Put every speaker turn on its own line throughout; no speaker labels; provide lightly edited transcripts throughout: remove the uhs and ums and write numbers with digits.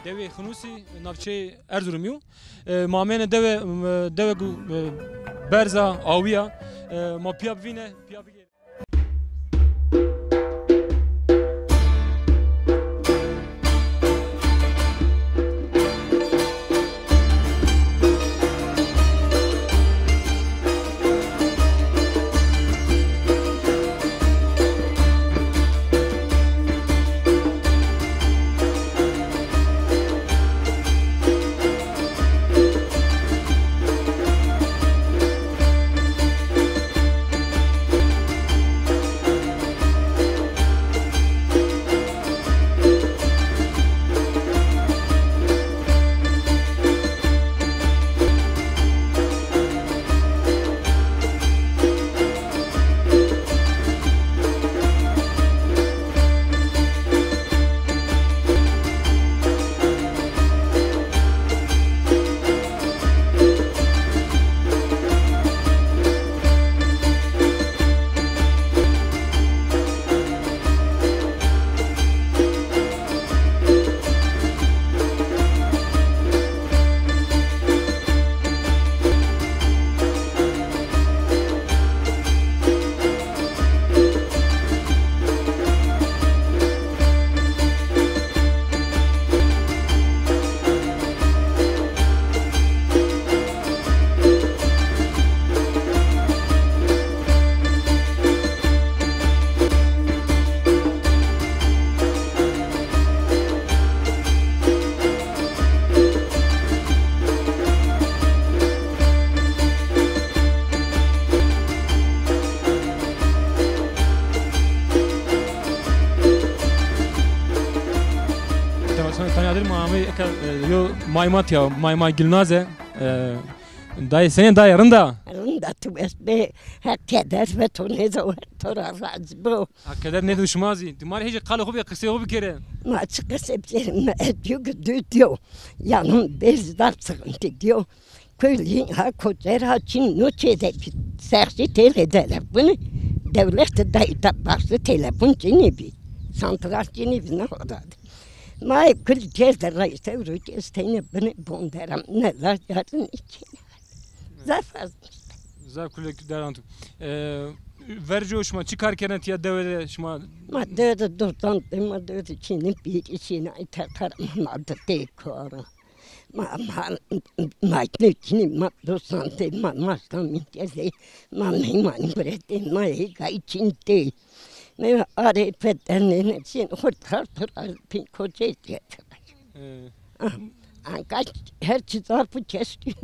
Devê Xunûsî navçeyê Erzurumî mamêne devê ku berza awiya ma piya bivîne piya bigê. Yo maymat ya maymay Gülnaze dayı senin dayı rında.
Rında tu be hakeder ve tu ne zaman torazaz bu.
Hakeder ne düşmazı. Dimar hiç kalı hobi kısa hobi kere.
Ma çıkıp yerim ediyor gidiyor. Yanım bezdar sıkıntı diyor. Köylüğün ha kocer ha çin noçede sersi telefonu devlet dayı taparsı telefon cinebi. Santral cinebi ne kadar. ما كل جهة الرئيس تورج استينا بني بوندرام نلا جارن içine. Zafaz.
Zaf kulek derantu. Verjo şma çıkarken ya devede şma.
Ma devede durdan ma devede çinin bir içine iter ma da dekor. Ma ne çinin ma dostante ma mastan mintezi ma meyman bredin ma gayçinte. Ne arifetlerinin için kurtardılar pin kocayı getirir. Ankaç her çizarpı kesti.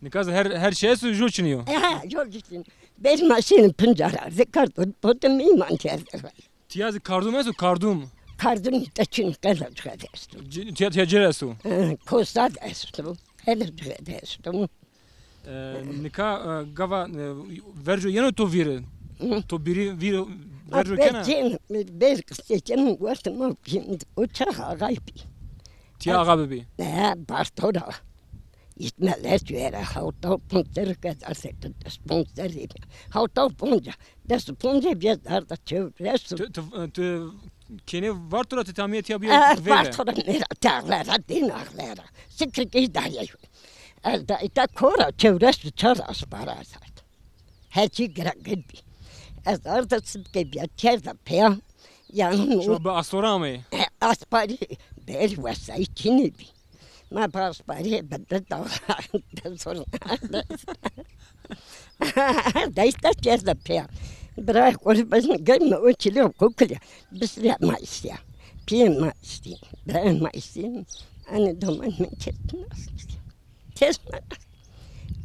Ne kadar her şeye yol çiniyor.
Yol için. Beş maşinin pıncara zikardı. Bodum iman çizdiler.
Tiyazı kardum esu kardum.
Kardum da çin kalacak estu.
Tiyacere esu.
Kostad estu. Elacak estu.
Nika gava verjo yeno to vire. To biri vire.
Ben kısacağım vartım uçağa gaybi.
Tiya gabi.
Ne bartora. İtmeler yüere havta punter kadar sektör sponsor gibi. Havta punca. Da sponsor bir darda çevresi.
Kene vartora tamiyet ya bir
vere. Vartora ne tağlara dinaklara. Sıkıntı idare. Elde ita kora çevresi çaras parası. Her şey gerek gibi. Az orada sıkı bir çerda peya. Yani
şu astora mı?
Aspari bel vasa içini bi. Ma aspari bedde da sorun. Da işte çerda peya. Bırak onu başını görme o çiliyor kokuluyor. Biz yapma istiyor. Piyema istiyor. Bırakma istiyor. Hani doman mı kesme. Kesme.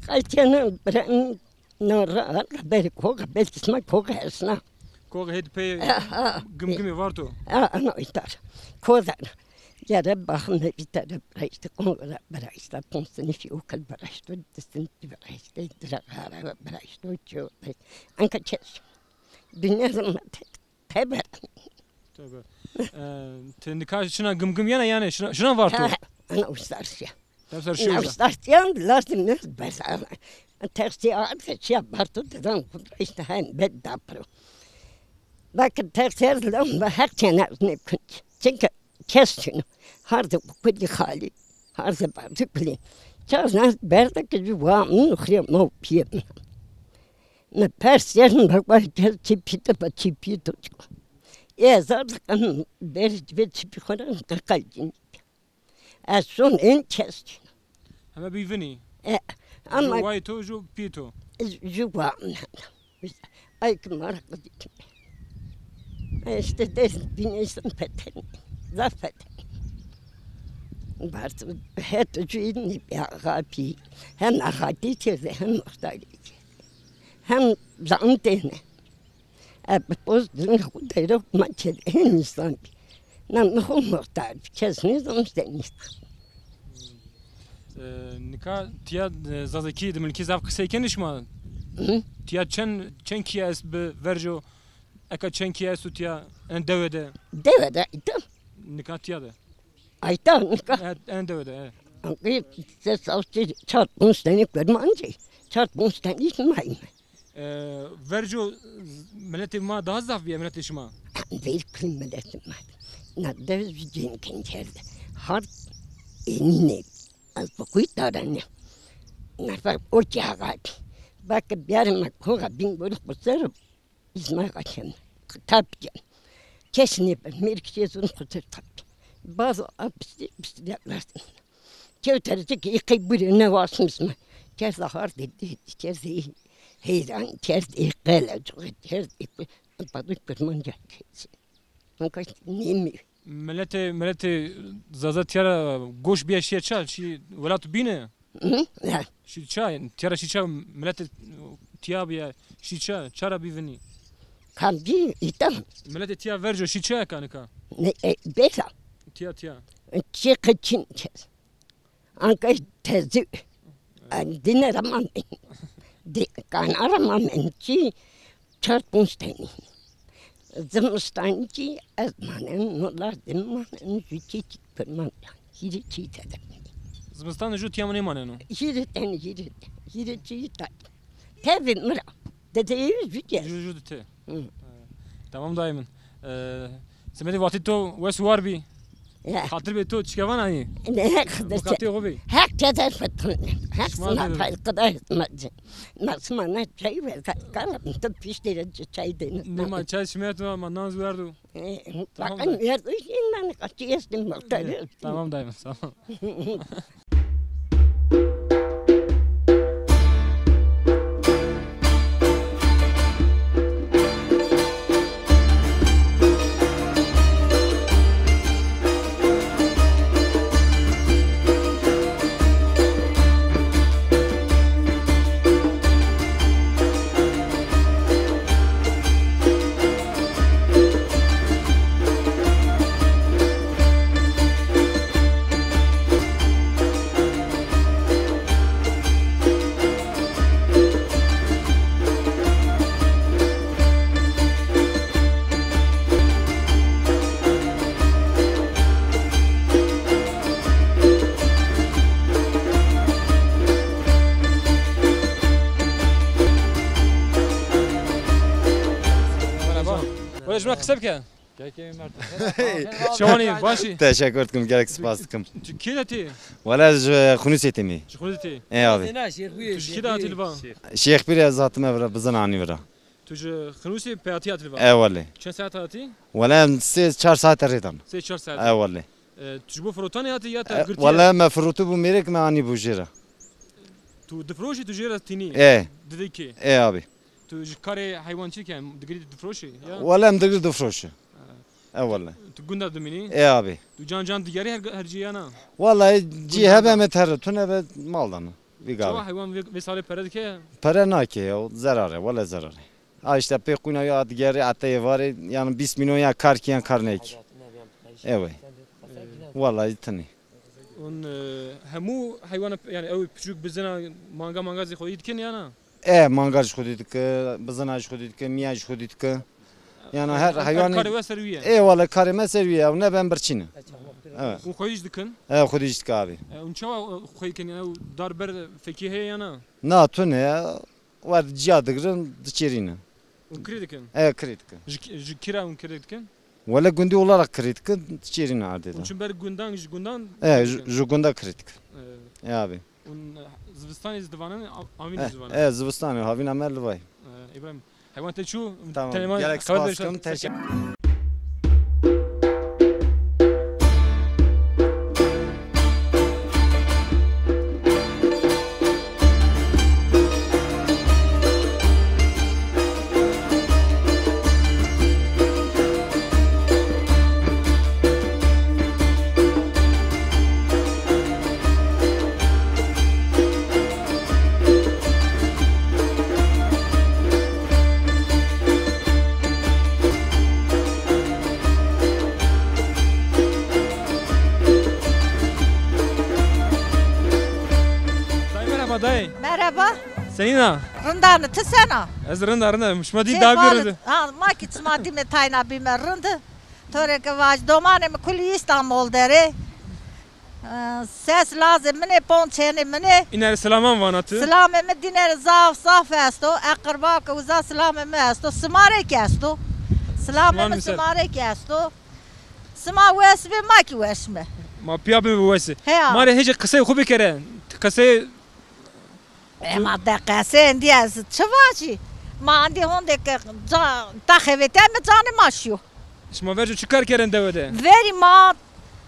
Kaçyanı bırakma. Nora beri koga belki smak koga esna.
Koga hedi pe gümgümü vardı.
Ana itar. Koga. Yara bakın bir tane bıraktı kongra bıraktı. Ponsunu fi okul bıraktı. Distin bıraktı. Drakara bıraktı. Çoğu. Anka kes. Dünya zaman teber.
Teber. Tendika şuna gümgüm yani şuna vardı.
Ana ustarşya.
Ustarşya.
Ustarşya lazım ne besar. Tersi ağırsa şey yapardı dedim işte hem bedapro. Bakın tersi lamba her çene ne kunç. Çünkü kestin. Harda kuli hali. Harda bazı kuli. Çağına berdak juvanın ukhriya mo piyem. Ne persyen bakma çipite pa çipito. Zaten bir çipi konan kalcin. Son en kestin.
Ama bivini.
Ama
Vay to jo pito.
juvanın. Ay kımarak gittim. İşte de binirsin peten. Zafet. Vardı het cüyni bir ağabi. Hem ağabi tezi hem muhtari. Hem zantene. Bozdun kudayla maçel en insan. Namı muhtar. Kesiniz omstenist.
Nika tiya zazaki de milki zav kısayken işma. Tiya çen kiyas be verjo. Eka çen kiyas tu tiya en devede.
Devede idim.
Nika tiya da.
Aytan nika.
En devede.
Anki ses avcı çarpmış seni görmence. Çarpmış seni ismayım.
Verjo milleti ma daha zaf bir milleti şma.
Bir kıymetim var. Nadde vücudun kendi. Har enine. Az bu kuytarane. Nafa ocağa. Bak bir yerime koga bin bölük basarım. İsmail Kaçan. Kitapçı. Kesin merkezin kutu tabi. Bazı apsiyatlar. Çevterci ki iki birine varsınız mı? Kez ahar dedi. Kez heyran. Kez ikale. Kez balık kırmanca. Fakat neymi?
Milleti zaza tiyara goş bir şey çal. Şi velat bine. Şi çay. Tiyara şi çay. Milleti tiya bir şi çay. Çara bivini.
Kamdi itam.
Milleti tiya verjo şi çay kanika.
Ne besa.
Tiya.
Çekçin kez. Anka tezi. Dine ramam. Kan aramam ki çarpmıştayım. Zımıstanci azmanen nolar dimmanen jüçi çıkırman. Hiri çiğde de.
Zımıstan jo tiya mı maneno.
Hiri çiğde. Tabi mıra. Dedeyiz bütçe.
Jo te. Tamam daimin. Semedi vakti to wes var bi. Hatır be to çıkavan ayı.
Ne kadar.
Vakti o bi.
Hak kadar fatın. Hak sana kadar etmedi. Nasıl bana çay ver. Kalın da piştiren çay denin.
Ne ma çay şimet ma naz verdu.
Bakın verdi. İnan kaçıyestim muhtarı.
Tamam daimin. Tamam. Şuna kısa bir kere. Şahane, başı.
Teşekkür ederim, gerek spastıkım.
Kida ti?
Valla Hunusiyeti mi?
Şukudu ti.
Abi.
Tu kida atili va?
Şeyh bir zatım evra, bizden ani vera.
Tu Hunusi peyati atili va?
Eyvallah.
Çen saat ati?
Valla 4 saat eridan.
4 saat.
Eyvallah.
Tu bu frotan ati ya ta gırti?
Valla mefrutu bu merek mi ani bu jira.
Tu difroşi tu jera tini. Dedi ki.
Abi.
Tu kare hayvancı ken digri difroşi ya.
Valla mdıgır dufroşu. Eyvallah.
Tu gunda dumini.
Abi.
Tu can digari her ciyana.
Valla cihebe meter tune ve maldan. Bir
Çava
gavi.
hayvan ve sale pere ke.
Para nake ya, zararı, valla zararı. İşte pekuna ya digeri atayı var yani 20 milyon ya kar kiyan karnek. Evet. Vallahi tani.
On hemu hayvan yani ev küçük bizena manga zikoyid ken yana.
Mangal خودید که بزنش خودید که میاج خودید که yani her hayvan
Kare ve serviye.
valla kareme serviye ne ben birçine. Evet.
Un koyuş dikin.
Xudist ki abi.
Un çava koyken yani darber fekihe yana.
Na tu ne var cihadıgırın diçerine.
Un kredikin.
Kritik.
Kira un kredikin.
Valla gündü olarak kritik çirin ardıydı.
Çünkü ber gündan gündan.
Jugunda kritik. Abi.
Zıvıstan izdivanın amin izdivanı.
Zıvıstan havin amerli vay.
İbrahim. Hayvan teçu.
Tamam. Gerek spasyon teşekkür.
Dayı.
Merhaba.
Senina.
Rındanı tısana.
Ez rında. Müşmadi daha bir rında.
Ha, maki tsmadi me tayna bime rındı. Töreke vaj domane me kuli İstanbul deri. Ses lazım mene ponçeni mene.
İner selaman vanatı.
Selamı me diner zaf esto. Akraba ka uza selamı me esto. Smarek esto. Selamı me smarek esto. Sma vesbe maki vesme.
Ma piya bir vesi.
He.
Mare hece kısa خوبی kere. Kısa
Ama da kasen diyaz çavaçı. Ma andi honde ka tahevete me canı maşyo.
Şma verco çıkar keren devede.
Veri ma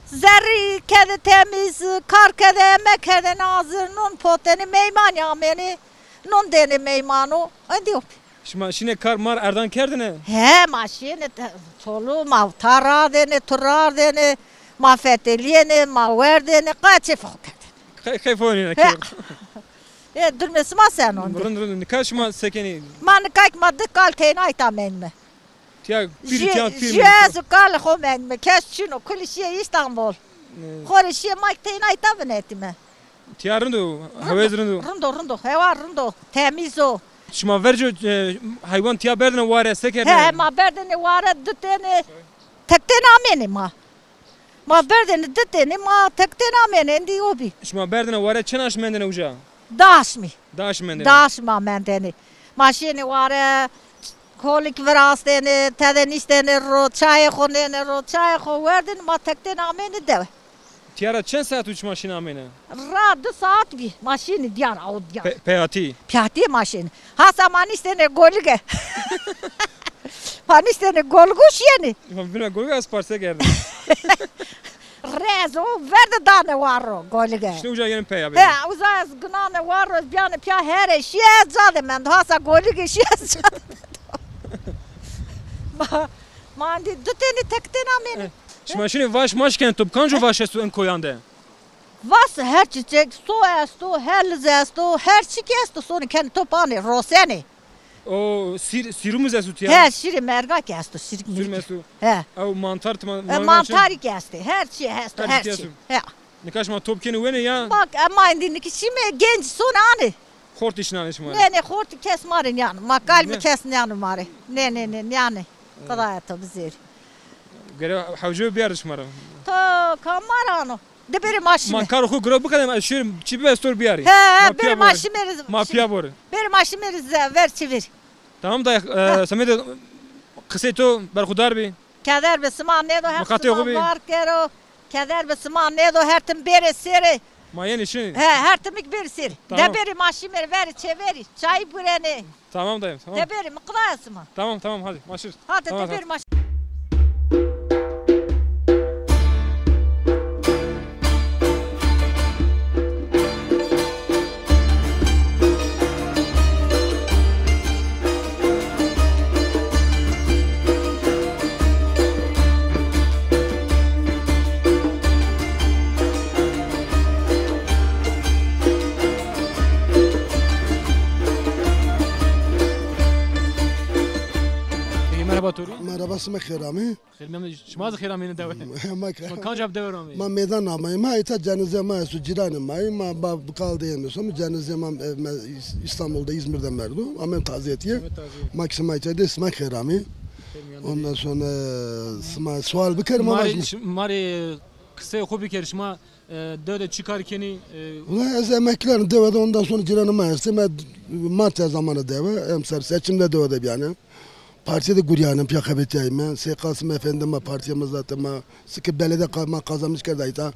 zerri kede temiz, kar kede emek kede nazır, nun poteni meyman yameni, nun deni meymanu. Hadi op.
Şma şine kar mar erdan kerdine.
He ma şine çolu ma tara deni, turar deni, ma feteliyeni, ma ver deni, kaçı fokat.
Kayfoni
He. Durmesi ma sen onu.
Rın kaçma sekeni.
Man kayk dık kal teyna aytamen mi?
Tiya bir tiya bir.
Jezu kal homen mi? Keşçino kulişiye İstanbul. Korişiye mak teyna aytamen etime.
Tiya rındu. Havez rındu.
Rındo, heva rındo. Temiz o.
Şma verco hayvan tiya berdine vare seker.
He, ma berdeni vare düteni. Tekten ameni ma. Ma berdeni düteni ma tekten ameni endi obi.
Şma berdine vare çenaş mendine uca.
Daş mi?
Daş mendine.
Daş ma mendeni. Maşini vare kolik veras deni, teden isteni ro, çay khoneni ro, çay kho verdin ma tekten ameni de.
Tiyara çen saat uç maşina amene.
Ra 2 saat bir maşini diyan av diyan.
Peyati.
Piyati maşini. Ha zaman isteni golge. Hani isteni golguş yeni.
Bina golga asparse geldi.
Rezo verde dane varro golge.
İşte uca yerin peya.
He uzaz gnane varro biyane pya here şiye zade men hasa golge şiye zade. Mandi duteni tekten ameni.
Şma şimdi vaş maşken top kanjo vaş estu en koyande.
Vas her çiçek su estu, her estu, her çiçek estu sonu kendi topani roseni.
O sirumuz estu tiya.
He şiri mergak estu şirik
Sürüm
mirk.
estu.
He.
Au mantar tma.
Mantari kesti, her şey estu,
Her
her
şey
şey.
estu.
He.
Nikaş ma top keni wene ya.
Bak ama indiki şimdi genç son anı.
Kort işine ne şma.
Ne horti kesmarin yani. Makal mi
Ne?
kesin yani mari. Ne yani. Kadar tabi zir.
Gere havcu bir yarışmara.
To kamarano. De beri maşime.
Man kar khu grobu kadar şu çibi estor bir yari.
He, beri maşimeriz.
Mafya bor.
Beri maşimeriz ver çevir.
Tamam da Samet kısa to berkhudar bi.
Kader be sıman ne do her
Makati
sıman
okubi.
var kero. Kader be sıman ne do her tim beri seri.
Mayen işin.
He, her timik bir seri.
Tamam.
De beri maşimer ver çeviri. Çay bureni.
Tamam dayım tamam.
De beri mıklayası mı?
Tamam hadi maşır.
Hadi
Tamam,
de beri maş.
Merhaba Tori.
Merhaba اسمك خيرامي
خیلی شما از خیرم اینه دوه.
ما
Kan cevap devrami.
ما ميدان ما ما ايتا جنازه ما سو جيران ما kaldı yemiyorsam cenaze ma İstanbul'da İzmir'de merdu ama taziyetiye maksimum içeride اسمك خيرامي ondan sonra sual bir kere
Mari kısa خوبی که شما داده چیکار کنی
Ulan az emeklilerin devede ondan sonra ciranı mayarsı madde zamanı deve emser seçimde devede yani Partide guryanım piyakabetiyim ben. Kasım efendime partiyeme zaten sıkı belediye kazanmış kerdaydı.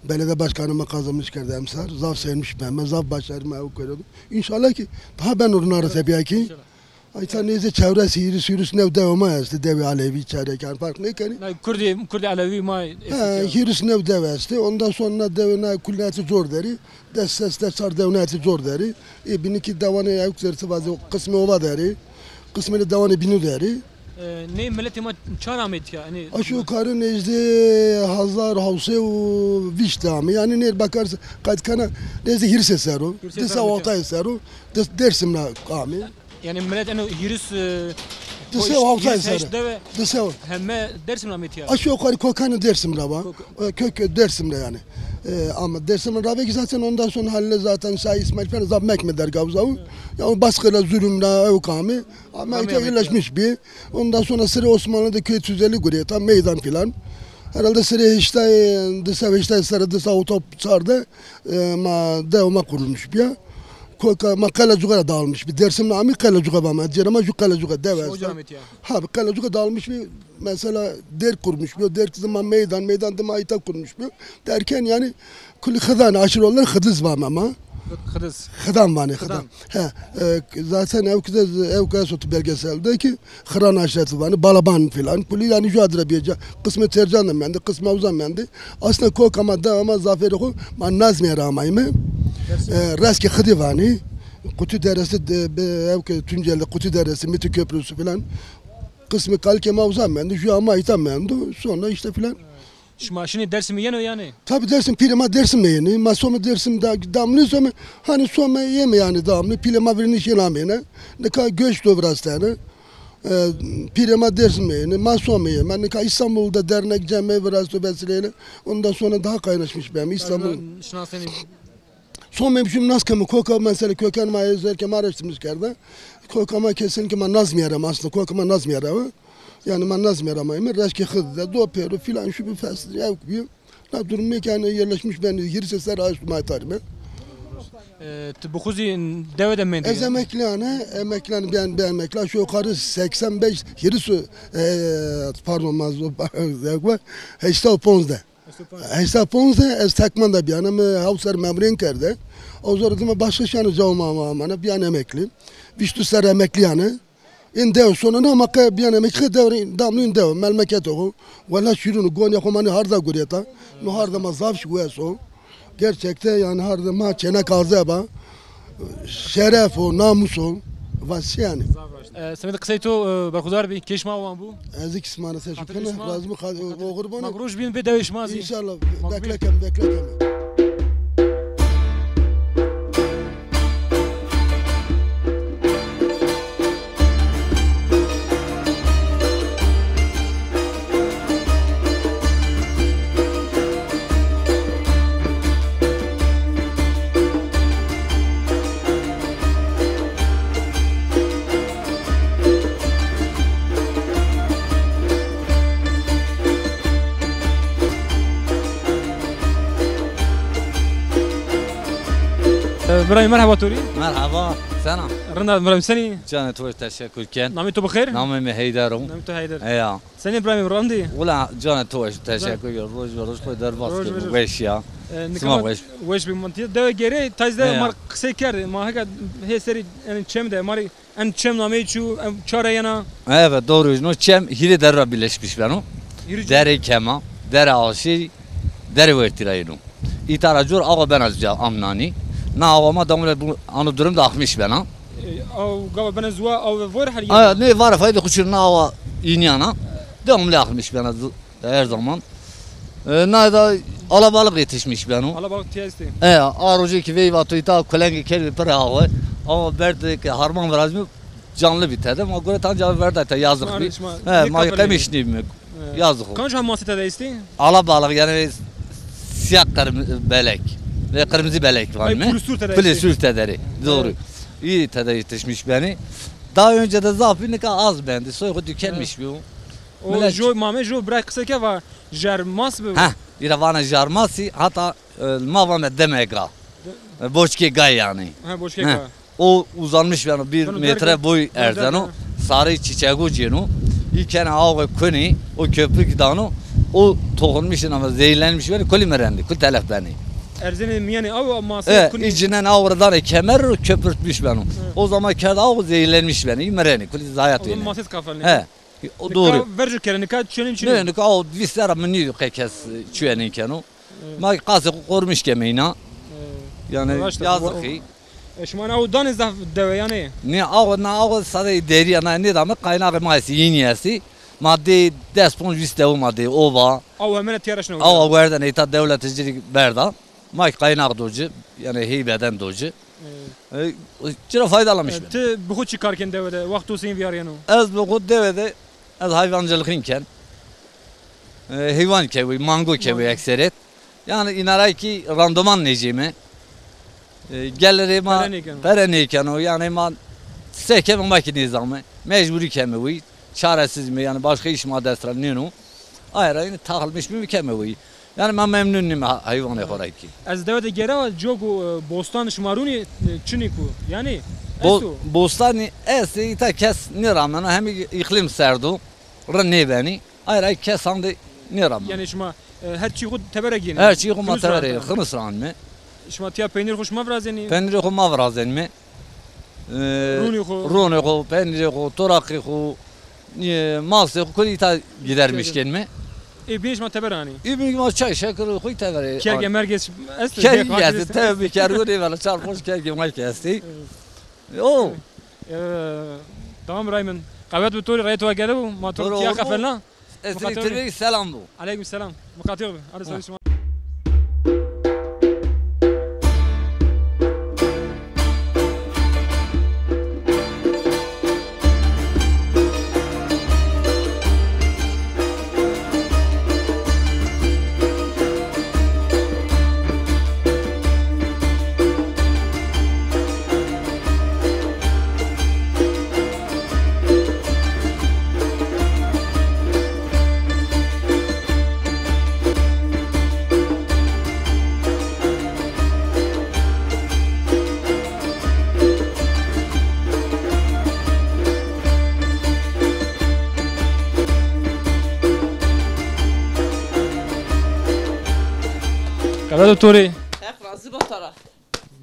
Belediye başkanıma kazanmış kerdi emsar. Zav sevmiş ben zav başlarıma ev koyuyordum. İnşallah ki daha ben orunları tabii ki. Ayta neyse çevresi yürüs nev devama yazdı. Devi Alevi çeyreken fark ne ki?
Kurdi Alevi ma.
Yürüs nev devesti. Ondan sonra devine kulliyatı zor deri. Destesler sar devniyatı zor deri. Biniki devanı yükselti bazı kısmı ova deri. Kısmıyla devanı binu deri.
Ne milleti ma çar Ahmet ya. Hani
aşağı yukarı nezde Hazar Havse Viş devamı. Yani ne bakarsa katkana nezde Hirs eseru. Desa Vatay eseru. Dersimle kami.
Yani millet en Hirs
Desa Vatay eseru. Desa
Hemme Dersim Ahmet ya.
aşağı yukarı kokanı Dersimle var. Kök Dersimle yani. Ama Dersim'in Rabi zaten ondan sonra haline zaten Şah İsmail falan zabmek mi der gavzavu. Yani baskıyla zulümle evkami. Ama yerleşmiş bir. Ondan sonra sıra Osmanlı'da köy tüzeli görüyor. Tam meydan filan. Herhalde sıra işte sıra dışa otop sardı. Devama kurulmuş bir. Kalacuğa dağılmış bir Dersim'le ami Kalacuğa var. Cerama şu Kalacuğa devest. Ha Kalacuğa dağılmış bir mesela der kurmuş bir der zaman meydan dema kurmuş bir derken yani kulli xıdan aşırı onlar xıdız var ama. Xıdan var ne xıdan. Zaten evkide sotu belgeselde ki Xıran aşiretı var Balaban filan kulli yani şu adra bir kısmı tercanım ben de kısmı avzam ben de aslında kokama da ama zaferi ko man nazmiye ramayımı Raski xıdı var ne Kutu deresi evke Tunceli Kutu deresi Miti Köprüsü filan kısmı kalke mavzam ben de şu ama itam ben de sonra işte filan.
Şimdi Dersim'i yeniyor yani.
Tabi Dersim pilema Dersim'le yeni. Ma sonra Dersim damlı sonra hani sonra yeme yani damlı pilema birini şelamene. Ne kadar göç dobrastane. Pilema Dersim'le yeni. Ma sonra yeme. Ne kadar İstanbul'da dernek cemiyet biraz vesileyle. Ondan sonra daha kaynaşmış benim İstanbul. Son memşum naskımı koka mesela kökenime yazarken araştırmış kerda. Kokama kesinlikle man nazmiyerim aslında. Kokama nazmiyerim. Yani man nazmiyerim. Raşki xıdda do peru filan şu bir fasıl ya gibi. La durum mekanı yerleşmiş ben hirsesler açtım aytarım.
Bukuzi devede mendi.
Emekliyane ben emekli şu yukarı 85 hirisu pardon mazlum Heşta Ponz'da. Heşta Ponz'da ez takman da bir anam havsar memrin kerdi. O zaman başka şanı zavma bir an emekli. Viştu ser emekli yani. İndev sonuna ama bir an emekli devri damlı indev memleket o. Valla şirunu gonya komani harda guriyata. No harda mazaf şu eso. Gerçekte yani harda ma çene kazaba. Şeref o namus o. Vas yani.
Semet kısayto barkudar bir keşma olan bu.
Ezik ismana teşekkür lazım o gurbana.
Magruş bin bir devişmaz.
İnşallah beklekem.
إبراهيم مرحبا توري.
مرحبا سلام.
رنا إبراهيم سني.
كانت توش تشكر كان.
نامي تو بخير؟
نامي هيدر.
نامي تو هيدر.
ايوه.
سني إبراهيم رمدي.
ولا جانت توش تشكر روج خو در باس ويش يا.
سما ويش بمنطقة ده جري تايز ده مار قصي كرد ما هيك هي سري يعني كم ده ماري أن كم نامي شو شارع ينا.
Evet doğru. No çem hile derra birleşmiş beno. Deri kema, deri aşı, deri vertirayno. İtaracur ağa ben azca amnani. Na avama damle bu anı durum da akmış bana.
أو قبل بنزوا أو فور حاليا.
Ne var fayda kuşurna ava inyana. Damle akmış bana her zaman. Ne da alabalık yetişmiş bana.
على بالك تيستي.
Aroji ki vey vatı ita kolengi kelbi para hava. Ama verdi ki harman biraz mı canlı biterdi. Ama göre tam cevap verdi ta yazık bir. Ma yemişni mi? Yazık.
كانش هم ماسة تيستي.
Alabalık yani siyah belek ve kırmızı belek var mı? Pülsür tederi. Doğru. İyi tederi yetişmiş beni. Daha önce de zafi ne kadar az bendi. Soygu tükenmiş bu.
O jo mame jo bırak kısa ke var. Jarmas bu.
Ha, İravana jarmasi hatta mavame demega. Boşki gay yani.
Ha boşke gay.
O uzanmış yani 1 metre boy erzeno. sarı çiçeği cinu. İken ağı kuni o köpük danu o tohunmuşsun ama zehirlenmiş beni kuli merendi kul telef beni.
Erzeni yani av masaya kuni.
İçinden ağırdan kemer köpürtmüş beni. O zaman kerde ağı zehirlenmiş beni mereni kuli zayat
beni. O masaya kafalını.
He. O doğru.
Vercir kere nika çönim çönim.
Ne nika o visera meni kekes çüyenin kenu. Ma qazı kormuş kemeyna. Yani yazık ki.
Şuman av daniz da deve yani.
Ne ağı sadece deri ana ne demek kaynağı mayısı yeniyesi. Madde despon viste o madde ova.
Av hemen tiyaraşına.
Av verden ita devletçilik verda. May kaynağı docu yani heybeden docu. Çıra faydalanmış ben.
Te bu çıkarken devede vakti olsun bir arayano.
Az bu devede az hayvancılıkınken hayvan kevi, mango kevi ekseret. Yani inaray ki randıman necime. Geliri ma pereneyken o yani ma sekeme makine zamı mecburi kemevi çaresiz mi yani başka iş maddesi nenu ayrı takılmış bir kemevi yani ben memnunum hayvanı olarak ki.
Az devede gera jogo bostan şmaruni çiniku yani
bostan esi ta kes ne rağmen hem iklim serdu rne beni ayrı kes andi ne rağmen.
Yani şma her şeyi tebere giyin.
Her şeyi kuma tebere kımısran mı?
شما تیا پنیر خوش مفرازنی؟
پنیر خو مفرازن می رونی خو پنیر خو تراقی خو ماست خو کلی تا gidermişken mi?
بینش ما تبرانی.
بینش ما çay şeker koy tebere.
Kerge merkez est.
Kerge tabii kerge var çarpmış kerge mal kesti. O.
Tamam Rayman. قوات بتوري غايت واجلو ما توري تيا قفلنا.
استريك سلام بو.
عليكم السلام. مقاطع على سلام. Kavada Tori.
Razı batara.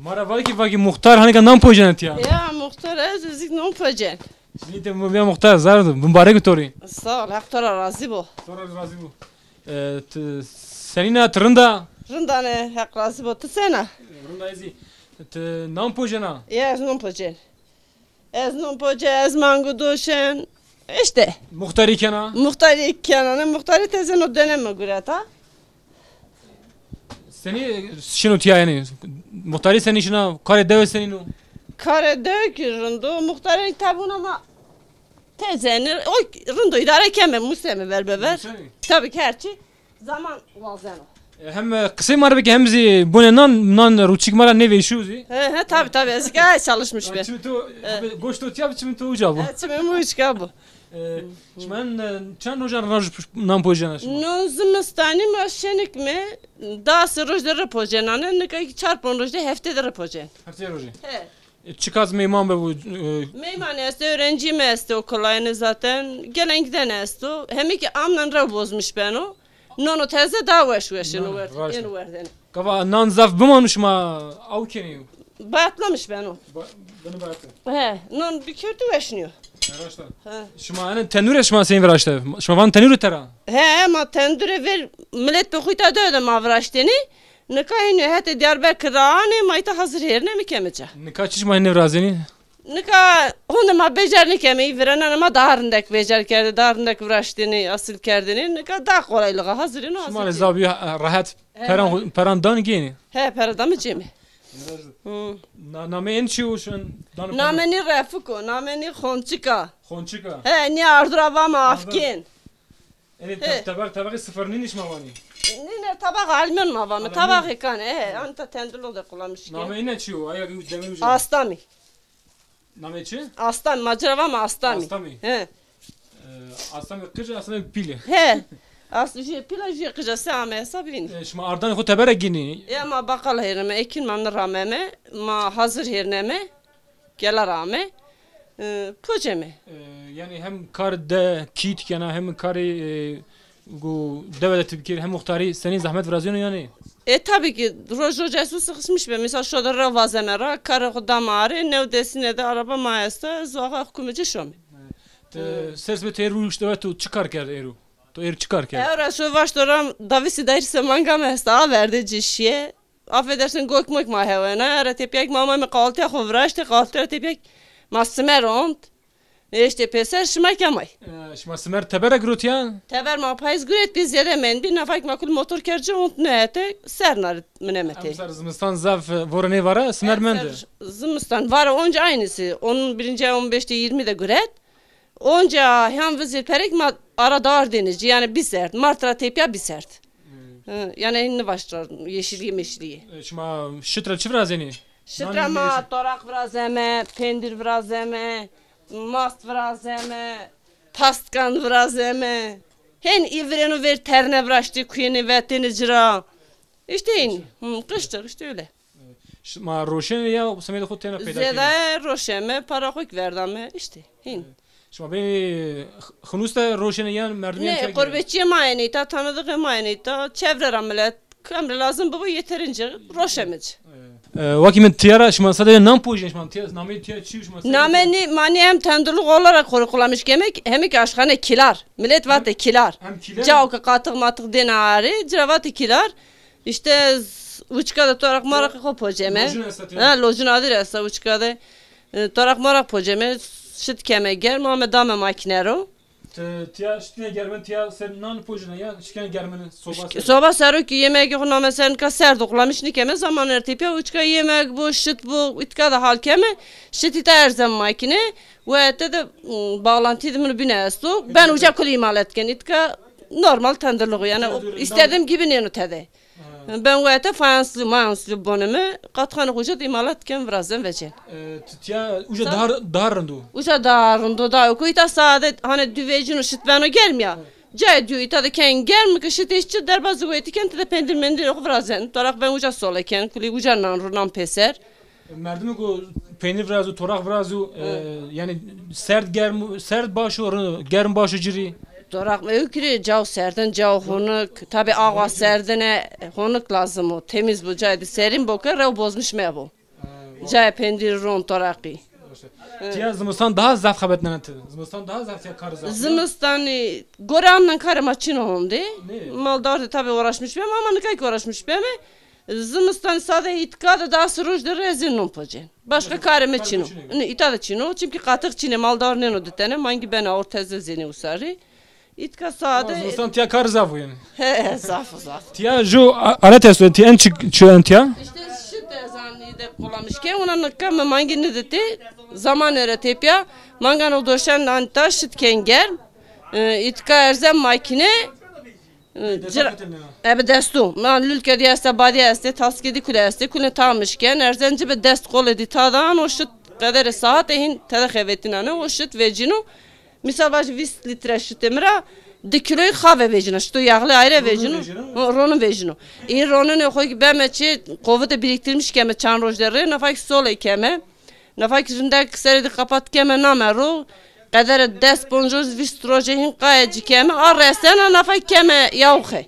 Mara var ki muhtar hani kan pojenet ya.
Ya muhtar azıcık non pojen.
Şimdi de bu muhtar zardı. Mübarek Tori.
Sağ ol, haktara razı bu.
Tora razı bu. Senin atırında.
Rında ne hak razı bu tsena.
Rında izi. Nam pojena.
Ya non pojen. Ez non pojen, ez mango doşen. İşte.
Muhtar ikena.
Muhtar ikena, muhtar tezen o döneme göre ta.
Seni şunu tiya yani. Muhtari seni şuna kare deve senin o.
Kare döküründü, muhtarın tabun ama tezenir, o rındu idare kemme, museme berbeber. Tabii ki herçi zaman vazen o.
Hem kısa marbe ki hem zi bu ne nan ruçik mara ne veşuzi.
He tabii eski ay çalışmış be.
Çimento goşto tiya çimento uca bu.
Çimento uca bu.
Çmen çan rojan raj nam pojana.
Non zimistani maşenik mi? Dası rojda repojenane, ne kadar çarpon rojda heftede repojen.
Haftaya roje.
He.
Çıkaz meyman be bu.
Meyman este, öğrenci mi este o kolayını zaten. Gelen giden este o. Hem ki amnan rav bozmuş ben o. Nono teze daha veşveşin o verden.
Kava nan zaf bumamış ma avkeni.
Bayatlamış ben o.
Beni bayattı.
He, non bir kötü veşniyor.
Raşta. Şuma hani tenure şuma sen veraşta. Şuma van tenure tera.
He ama tendüre ver millet be kuyta dödüm avraşteni. Ne kayını hete Diyarbakır ağane mayta hazır yerine mi kemece?
Ne kaçış mahine razeni?
Ne ka onu ma becerni kemeyi veren ama darındaki becer kerdi darındaki vraşteni asıl kerdini ne ka daha kolaylığa hazırını hazır.
Şuma zabi rahat peran dan geni.
He perada mı cemi?
Name ençi uşun.
Nameni Refiko, nameni Khonchika.
Khonchika.
He ni ardurava ma afkin.
Evet tabak sıfırının iş mavani.
Ne tabak almın mavami tabak ikan anta tendilo da kullanmış ki.
Name ne çiyo ayak demir ucu.
Astami.
Name çi?
Astami macerava ma astami.
Astami.
He.
Astami kıcı astami pili.
He. Aslı plajı kıca same sabin.
Şuma ardan xo tabara gini.
Ya ma bakal herime ekin man rameme ma hazır herneme. Gela rame. Pojemi.
Yani hem kar de kit yana hem kari gu devlet tibkir hem muhtari senin zahmet vrazyon yani.
Tabii ki rojocesu sıkışmış be. Mesela şurada ravazemera, karı damarı, ne ödesi ne de araba mayasta, zoğa hükümeti şomi.
Ses be teru işte tu çıkar ker eru. To er çıkar ker.
Era şu baştoram davisi dairse manga mesta verdi cişiye. Affedersin gokmak mahevena. Era tepek mama me qaltı xovraştı qaltı tepek masmeront. İşte peser şmak yamay.
Şmasmer teberek rutyan.
Teber ma payız güret biz yere men bir nafak makul motor kerci ont nete sernar mnemete.
Amsar zımıstan zaf vorane vara smer mende.
Zımıstan var onca aynısı. Onun birinci 15'te 20'de güret. Onca hem vizir perek ma aradar denizci yani bir sert. Martra tepya bir sert. Yani ne başlar yeşilliği meşliği.
Şma şıtra çivrazeni.
Şıtra ma torak vrazeme, pendir vrazeme. Mast vrazeme, pastkan vrazeme. Hen ivrenu ver terne vraştı kuyeni ve tenizcira. İşte in. Kıştır işte öyle.
Ma roşen ya semede khud tena peyda.
Zeda roşeme para koyk verdame işte. Hin.
Şma beni khunusta roşen yan merdiven
ne gurbetçi mayeni ta tanıdığı mayeni ta çevre ramlet. Kamre lazım baba yeterince roşemeci.
Vakimin tiyara şma sadece nam pojen şma tiyara namı tiyara çiv şma.
Nameni mani hem tendurluk olarak korkulamış gemek hem ki aşkane kilar. Millet vatı kilar. Cavka katık matık denari cravatı kilar. İşte uçkada torak marak ko pojeme. Lojun adı resa uçkada torak marak pojeme şit keme gel Muhammed dame makinero.
Tiya şitine germen tiya sen nan pojena ya şikene germenin soba.
Soba sarı ki yemek yok nama sen ka ser doklamış nikeme zaman ertepe uçka yemek bu şit bu itka da halkeme şit ita erzem makine ve de bağlantıydı bunu binestu ben uca kul imal etken itka normal tendırlığı yani istediğim gibi ne notede. Ben ve fayanslı mayanslı bonumu katkanı uca imalat ken vrazem vecen.
Tiya uca darındu.
Uca darındu da o ita saadet hani düvecin şit ben o gelmiyor. Cay diyor ita da ken gelmi ki şit işçi derbazı ve etiken de pendirmendir o vrazem. Torak ben uca soleken kuli uca nan runan peser.
Merdimi ko peynir vrazu torak vrazu yani sert başı orunu germ başı ciri.
Torak öykürü cav serden cav honuk tabi ağva serdene honuk lazım o temiz bu caydı serin boka rev bozmuş me bu. Cay pendir ron toraki.
Tiya zımıstan daha zaf xabetleneti. Zımıstan daha zaf tiya karı zaf.
Zımıstan goranla karıma çin oldu. Maldardı tabi uğraşmış ben ama ne kadar uğraşmış ben Zımıstan sade itkada da sırujda rezil numpacen. Başka karıma çin o. İtada çin o çünkü katık çine maldar ne no detene mangi bana ortazı zeni usarı. İtka sade.
Zımıstan tiya karı zaf yani.
He zaf.
Tiya jo alet esto tiya en çıkan tiya.
İşte şu tezanı de kullanmışken ona nakam mangi ne dedi zaman öğretip ya mangan o doşan anta şitken gel itka erzem makine destu man lülke diyeste badiyeste taskedi kuleste kule tamışken erzenci be dest kol edi tadan o şut kadar saat ehin tada xevetinane o şut vecino misal baş 20 litre şutemra 2 kiloyu xave vecino ştu yağlı ayrı vecino ronu vecino ronu ne koy ben meçi kovada biriktirmiş keme çan rojları nafak sole keme nafak zünde kseredi kapat keme namero kadar dest bonjoz vistrojehin qayacı keme arresena nafak keme yauxe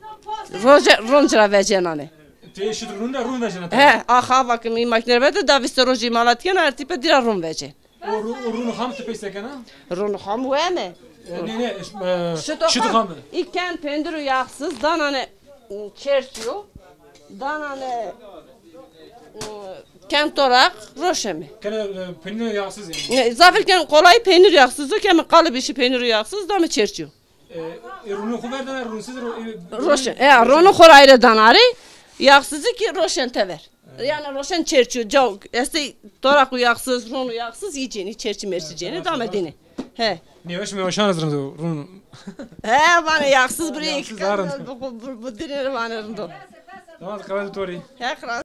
ronjra vecenane
Teşhid run vecenane
he aha bakım makine bede da vistroji malatken artipe dira run vecen
o runu ham tepestekena
runu ham veme
ne şutu ham
iken pendiru yağsız danane çerçiyor danane kentorak roşemi.
Peynir yağsız yani.
Zaferken kolay peynir yağsız ki ama kalıp işi peynir yağsız da mı çerçiyor?
Ronu kuverden runsuz
roşen. Ronu korayla danari yağsızı ki roşen tever. Yani roşen çerçiyor. Cav este torak yağsız, ronu yağsız yiyeceğini, çerçi merçeceğini dam edini. He.
Ne hoş mu hoşanız ronu.
He bana yağsız buraya bu dinleri bana ronu.
Tamam kavat tori.
He kral.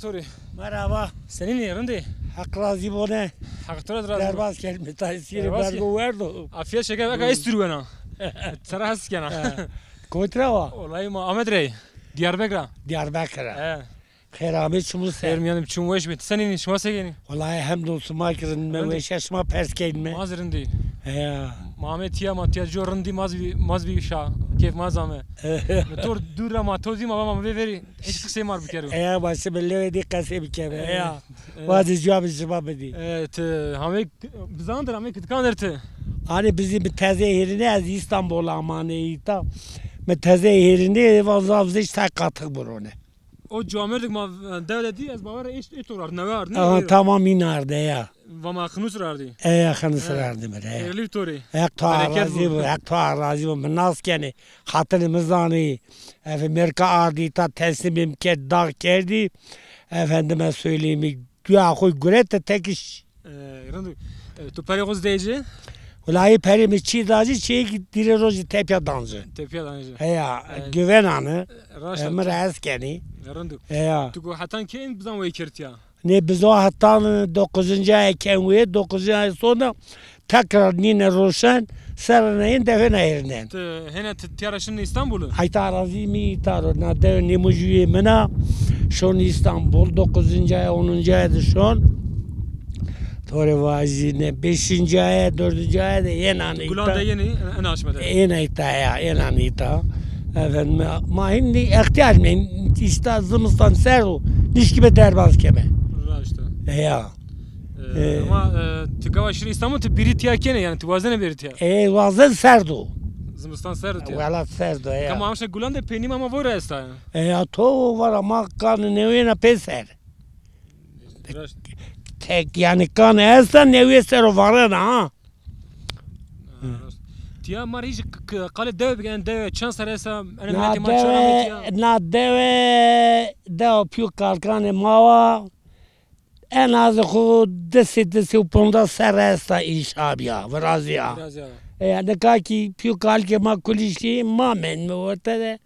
Tori.
Merhaba.
Senin ne yerinde?
Hak razı bone.
Haktura razı.
Derbaz kelime taysiri bergo verdo.
Afiyet şeker baka istiyor Sana has kana.
Kotrava.
Olay ma Ahmet Rey. Diyarbakır.
Diyarbakır'a. Kherami çumu ser.
Ermiyanım çumuş bit. Senin şuma segeni.
Vallahi hamdolsun makırın me şaşma perskeyn me.
Mazırindi.
Ya.
Mehmet ya Matya jorindi mazbi şa. Keyf mazame. Tor dura ma tozi ma baba me veri. Hiç kısa mar bikerim.
Ya başı belli di kase bikeme. Ya. Vazı cevabı cevapedi.
Evet. Hame bizandır hame kitkanırtı.
Hani bizim tezehirine az İstanbul'a amaneyita. Me tezehirine vazavzı işte katı burone.
O camerdik ma devleti az baba iş olar ne var
ne? Tamam inardı ya.
Vama khnus rardi.
Khnus rardi mere.
Erli tori.
Ek to arazi bu nas kene hatırımızdanı. Amerika ardita teslimim ke dağ kerdi. Efendime söyleyeyim. Dua koy gurete tekiş.
Randu. Tu perigoz deyci?
Vallahi perimi çi dacı çi dire roji tepya dancı.
Tepya dancı.
Ya güven anı. Emir eskeni.
Randu.
Ya.
Tu hatan kein bizan ve kertiya.
Ne biz o hatta 9. ay kenwe 9. ay sonra tekrar nine roşan sarıneyin defene yerinden.
Hene tiyaraşın İstanbul'u.
Hayta arazi mi taro na de nimujuye mena şon İstanbul 9. ay 10. ayda şon. Tore vazine 5. ay 4. ayda yenani.
Gulanda yeni en aşmada.
Enayta ya enanita. Efendim ma hindi ihtiyar men işte zımıstan seru diş gibi derbaz keme.
İşte.
Ya.
Ama tıkavaşır İstanbul tı biri tiya kene yani tuvazene biri tiya.
Vazen serdu.
Zımıstan serdu tiya.
Valla serdu ya.
Ama amşa Gulanda penim ama vora esta.
Ya to var ama kan nevena peser. Tek yani kan esta nevena ser var ha.
Tiya mar hiç kale deve bigen deve çan saresa ana
Na
meti maçara tiya.
Na deve piu kalkan mava en az xu desi uponda saresa iş abiya vrazia. Yani kaki piu kalke makulişi mamen mi ortada.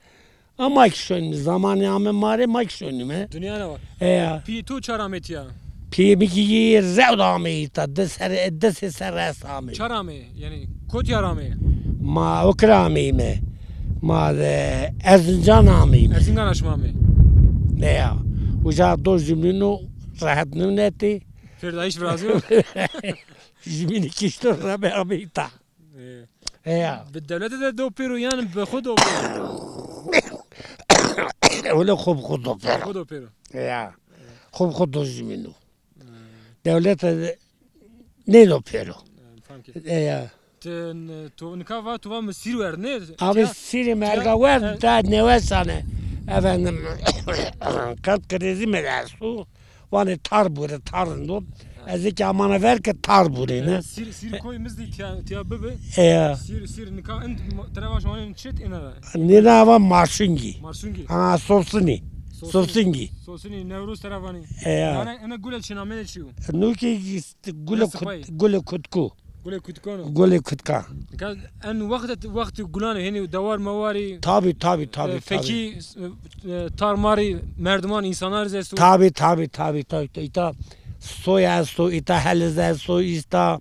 Ama kişinin zamanı ama mare makşoni mi?
Dünya ne var?
Ya.
Pi tu çaramet ya.
Pi biki zevdami ta desi saresa mi.
Çarame yani kot yarame.
Ma okrami mi? Ma de Erzincanami mi?
Erzincan aşmame.
Ne ya? Uca do jimino rahat neti.
Ferdaiş vrazio.
Jimini kiştor rabe abita. Ya.
Devlete de do peru yani be khud do peru.
Öyle khub do peru.
Khud do peru.
Ya. Khub do jimino. Devlete ne do peru. Ya.
Tu nikava tu va mesir ver ne?
Abi siri merga ver da ne vesane. Efendim kalp krizi mi dersu? Vani tar bure tarındı. Ezeki amana ver ki tar bure ne?
Sir koy mizdi tiya bebe.
Ya.
Sir nikava en taravaş onun çet inara.
Ne dava marşungi.
Marşungi.
Ha sosuni. Sosingi.
Sosini Nevruz tarafani.
Ya.
Ana gule çiname ne çiu.
Nuki gule kutku.
Gule kutkano.
Gule kutka.
En vakti gulane hani davar mavari.
Tabi.
Feki tarmari merdiman insanlar zestu.
Tabi. İta soya so ita helize so ista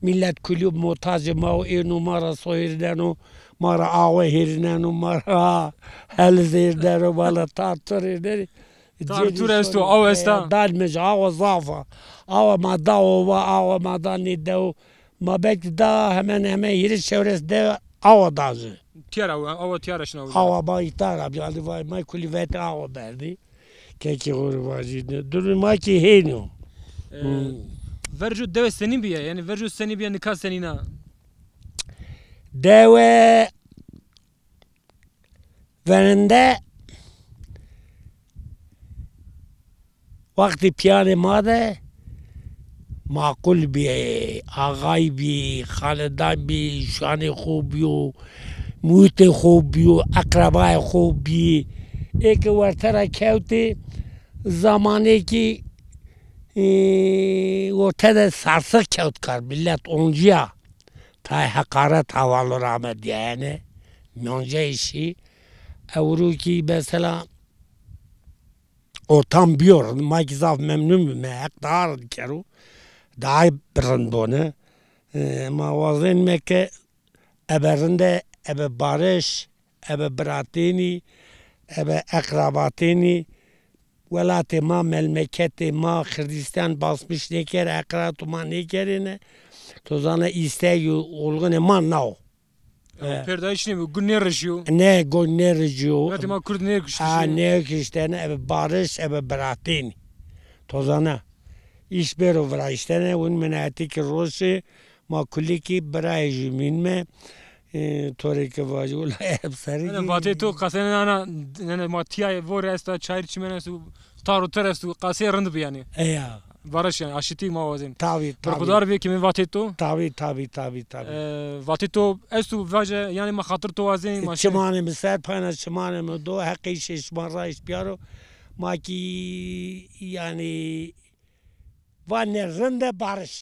millet kulüp muhtacı ma enu mara soyirlenu mara ave hirnenu mara helize hirnenu bala tartırır.
Tartur estu ave esta.
Dalmej ave zafa. Ave ma dava ave ma dani dev ma belki da hemen yeri çevresinde ava dazı.
Ava tiyara şuna.
Ava ba itara bir adı var ma kulüvet ava berdi. Keki gurvacı. Durma ki heno.
Verju deve senin biye yani verju senin biye nikah senina.
Deve verinde vakti piyane made makul bi ağay bi haledan bi şani خوبیو موت خوبیو akrabay خوبی ek vartara kevti zamane ki ortada sarsık kağıt kar millet oncuya tay hakaret havalı rahmet yani onca işi evru ki mesela ortam biyor. Maki zaf memnun mu? Hek daha dikeru. Daha birın bunu. Mavazin meke eberinde ebe barış, ebe bratini, ebe akrabatini. Velat ma memleket ma Kurdistan basmış ne kere akrat ma ne kerine. Tozana isteği olgun ma nav.
Perdayış ne bu? Günler rejiyo.
Ne günler rejiyo.
Velat ma Kurd ne kuştu?
Ne kuştene ebe barış ebe bratini. Tozana. İş bero vra iştene un menati ki roşi ma kulli ki برای جمین में طوری که واجول اب سری
انا وقتی تو قصه انا ما تیای وره است چایر چی منه سو تارو ترستو قصه رند بیانی
ایا
وارش yani aşiti mavazin
tabi
برخدار بی kimi وقتی تو
tabi
وقتی تو استو واجه yani ما خاطر تو وازین ما
چمانه مسر پانا چمانه مو دو حقی شش ما رایش بیارو ما کی yani وان رند بارش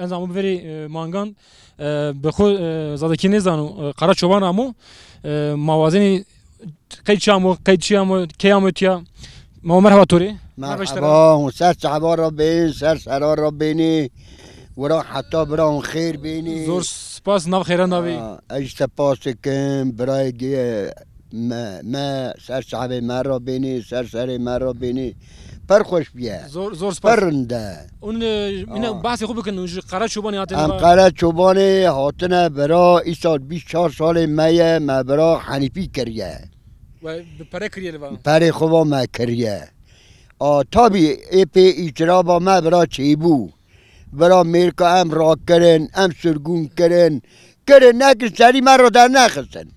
enzamı veri mangan bexu zadaki ne zanu kara çoban amu mavazini qeyçamu kıyametiya merhaba tori
مرحبا سر صحبا را بین سر سرا را بینی ورا حتی برا خیر بینی
زور سپاس ناو خیران داوی
اج سپاس کم برای ما سر صحب ما را بینی سر ما را بینی پر خوش بیه
زور سپاس
پرنده
اون اینا بحث خوب بکن قرا چوبانی هاتن
ام قرا چوبانی هاتنه برا ای سال 24 سال میه ما برا حنیفی کریه
و پره کریه
پره خوبا ما کریه تابی ای پی اجرا با ما برا چی بو برا میرکا ام را کرن ام سرگون کرن نکن سری من رو در نخستن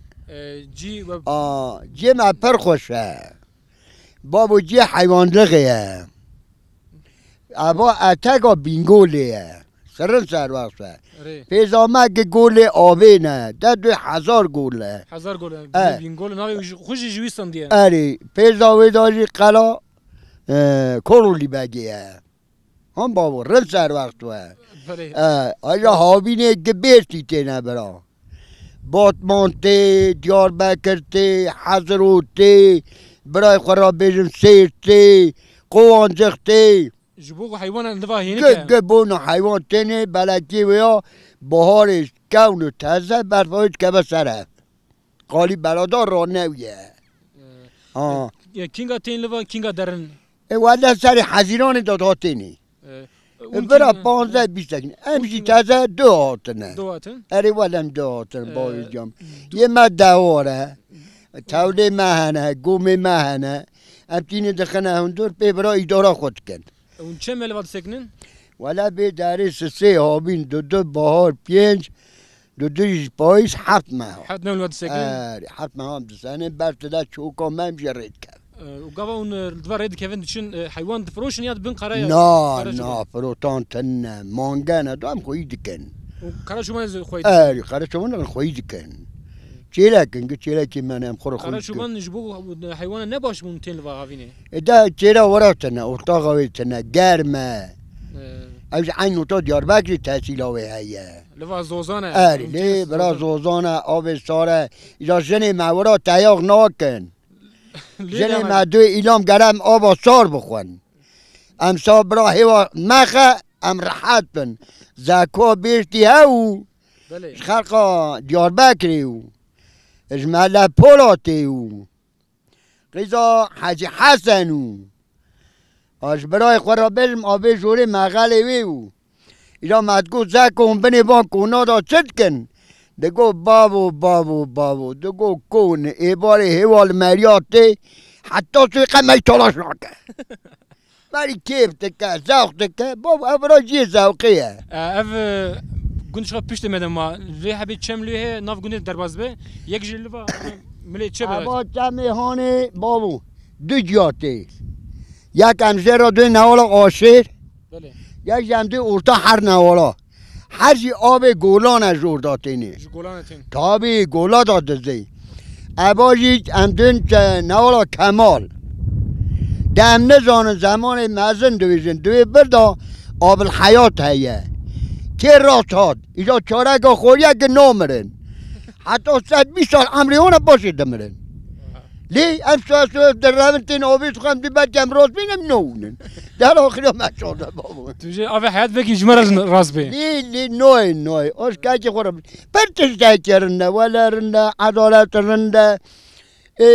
جی ما پر خوشه بابو جی حیوان لغیه ابا اتگا بینگولیه سرن سر وقته پیزا مگه گول آبه نه ده 2000 گوله
1000 گوله بینگول ناوی خوشی جویستان دیه
اری پیزا ویداجی قلا کرولی بگیه هم بابا رن سر وقت و آجا هاوینه گبیرتی تینه برا باتمانتی دیاربکرتی حضروتی برای خراب بیشن سیرتی قوانزختی
جبوق حیوان اندوا هینه که
گبون حیوان تینه بلکی ویا بهارش کون و تازه برفایش که بسره قالی برادر را نویه
کینگا تین لوا کینگا درن
والا سر حزیران داد هاتینی برا 15 20 امشی تازه 2 هاتنه
2 هاتن
اری والا 2 هاتن باوی جام یه ما دواره توله مهنه گوم مهنه امتینه دخنه هندور پی برا ایدارا خود کن
اون چه ملوات سکنن؟
والا به داره 3 هابین 2 بهار 5 2 پاییز 7 ماه
7 ملوات سکنن
7 ماه هم دسانه برتده چوکا مهم جرید کرد
وقابا اون دوار ريد كيفن تشن حيوان دفروشن ياد بن قرايا
نا فروتان تن مانگانا دوام خوی دکن
قرا شومان خويد
قرا شومان خوی دکن چیرا که منم خور خوی
قرا شومان نجبو حيوان نباش من تين لوا غافينه
دا چیرا وراتنا اتاق ویتنا گرمه اوج عین تو دیاربکر تحصیلاوی هیه
لوا زوزانه
لی برا زوزانه آب ساره ایجا جن مورا تیاق ناکن جنه مدو ایلام گرم آبا سار بخون امسا برا هوا مخه ام راحت بن زکا بیشتی هاو خلقا دیار بکری اجمالا پولاتیو قیزا حاجی حسنو آج برای خورا بجم آبی جوری مغالی ویو ایرا مدگو زکون بنی بان کونا دا چد کن دگو بابو دگو کون ایباری هیوال مریاتی حتی سوی قمی تلاش نکه ماری کیف تکه زوق تکه بابا افرا جی زوقیه
اف گوندش پیشت میدم ما لی حبی چم لیه ناف گوند درباز به یک جلوا ملی چه بود
ابا جمعهانی بابو دو جاتی یک امزه را دو نوالا آشیر یک جمعه ارتا هر نوالا هر جی آب گولان از جور داتینی تابی گولا داده زی ابا جی امدون نوالا کمال دم نزان زمان مزن دوی بردا آب الحیات هیه که راست هاد ایجا چارگاه خوری اگه نامرن حتی 120 سال عمریونه باشه دمرن لی امسا در روندین آبیز خواهم دی بعد کم راست بینم نونن در آخری هم مشاده بابا
توجه آب حیات بکی جمعه راست بین
لی نوی آش که خورم پرتش دایتی رنده ولا رنده عدالت رنده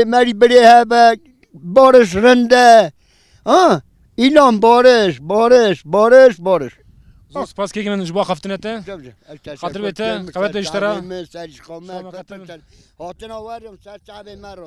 مری بریه با بارش رنده اینام بارش
سپاس که من جبا خفتنته خاطر بیته قوت اشترا
هاتنا وارم سر صعب مرو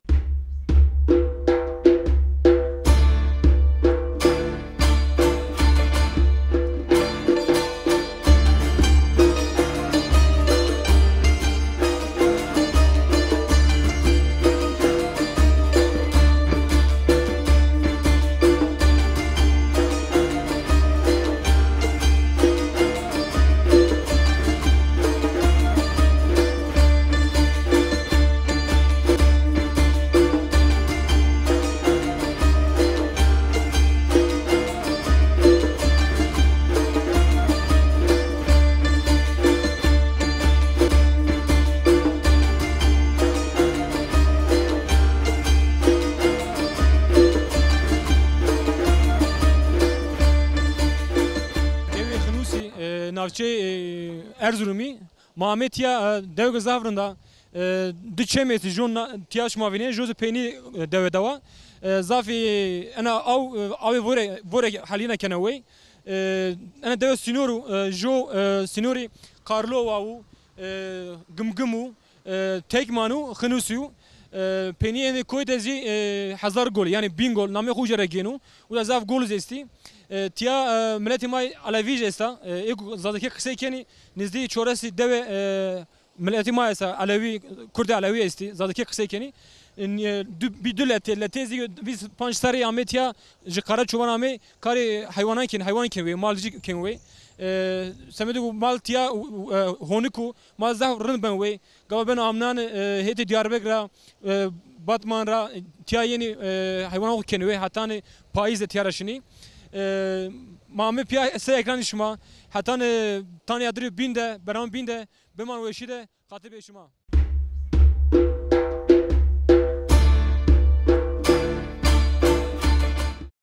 ناوچه ارزرومی محمد یا دوگ زافرندا دو چمت جون تیاش ماوینه جوز پینی دوا زافی انا او وره حالينا كنوي انا دو سينورو جو سينوري كارلو واو گمگمو تيكمانو خنوسيو پینی این کوی تزی 1000 گل یعنی 1000 گل نامی خوجه رگینو و زاف گل زستی تیا ملتی مای علوی جستا یک زادکی قصه کنی نزدی چورسی دو ملتی مای است علوی کرد علوی استی زادکی قصه کنی بدولت لتزی بیس 5 سری آمتیا جکارا چوبان آمی کاری حیوانان کن مالجی کنوی سمدو مال تیا هونکو مال زاف رند بنوی قبل بن آمنان هیت دیاربکر باتمان را تیا یعنی حیوانات کنوی حتی پاییز تیارشنی مامه پیا سه اکران شما حتی تانی ادری بینده برام بینده بمان وشیده خاطر به شما